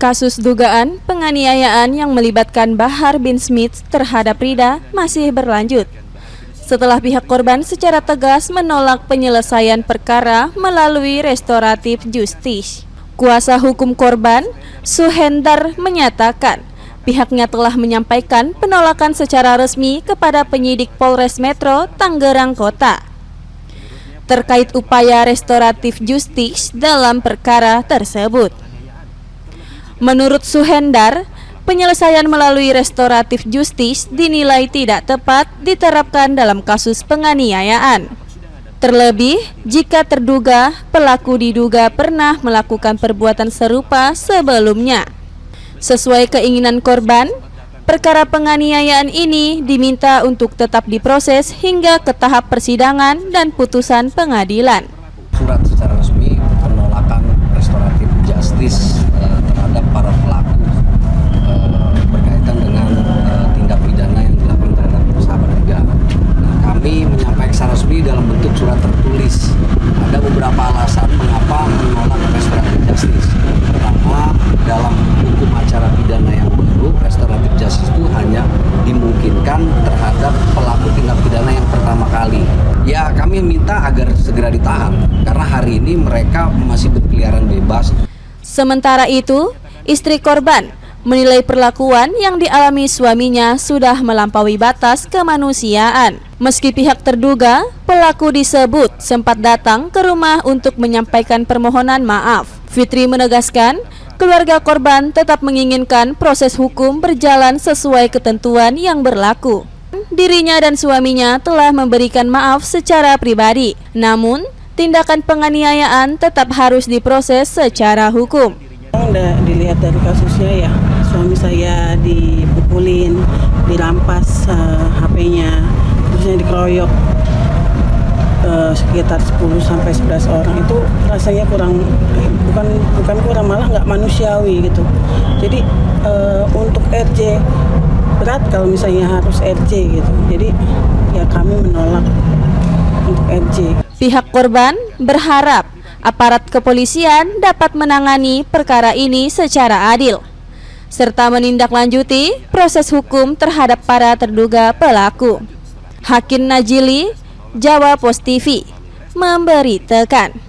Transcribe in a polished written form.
Kasus dugaan penganiayaan yang melibatkan Bahar bin Smith terhadap Rida masih berlanjut. Setelah pihak korban secara tegas menolak penyelesaian perkara melalui restoratif justice. Kuasa hukum korban, Suhendar, menyatakan pihaknya telah menyampaikan penolakan secara resmi kepada penyidik Polres Metro Tangerang Kota terkait upaya restoratif justice dalam perkara tersebut. Menurut Suhendar, penyelesaian melalui restoratif justice dinilai tidak tepat diterapkan dalam kasus penganiayaan. Terlebih, jika terduga pelaku diduga pernah melakukan perbuatan serupa sebelumnya. Sesuai keinginan korban, perkara penganiayaan ini diminta untuk tetap diproses hingga ke tahap persidangan dan putusan pengadilan. Surat secara resmi penolakan restoratif justice terhadap para pelaku berkaitan dengan tindak pidana yang dilakukan terhadap sahabat Rida. Nah, kami menyampaikan secara resmi dalam bentuk surat tertulis. Ada beberapa alasan mengapa menolak restoratif justice. Pertama, dalam hukum acara pidana yang baru, restoratif justice itu hanya dimungkinkan terhadap pelaku tindak pidana yang pertama kali. Ya, kami minta agar segera ditahan karena hari ini mereka masih berkeliaran bebas. Sementara itu, istri korban menilai perlakuan yang dialami suaminya sudah melampaui batas kemanusiaan. Meski pihak terduga, pelaku disebut sempat datang ke rumah untuk menyampaikan permohonan maaf. Fitri menegaskan, keluarga korban tetap menginginkan proses hukum berjalan sesuai ketentuan yang berlaku. Dirinya dan suaminya telah memberikan maaf secara pribadi, namun tindakan penganiayaan tetap harus diproses secara hukum. Udah dilihat dari kasusnya ya, suami saya dipukulin, dirampas HP-nya, terusnya dikeroyok sekitar 10-11 orang. Itu rasanya bukan kurang, malah nggak manusiawi gitu. Jadi untuk RJ berat kalau misalnya harus RJ gitu. Jadi ya kami menolak untuk RJ. Pihak korban berharap aparat kepolisian dapat menangani perkara ini secara adil serta menindaklanjuti proses hukum terhadap para terduga pelaku. Hakim Najili, Jawa Post TV, memberitakan.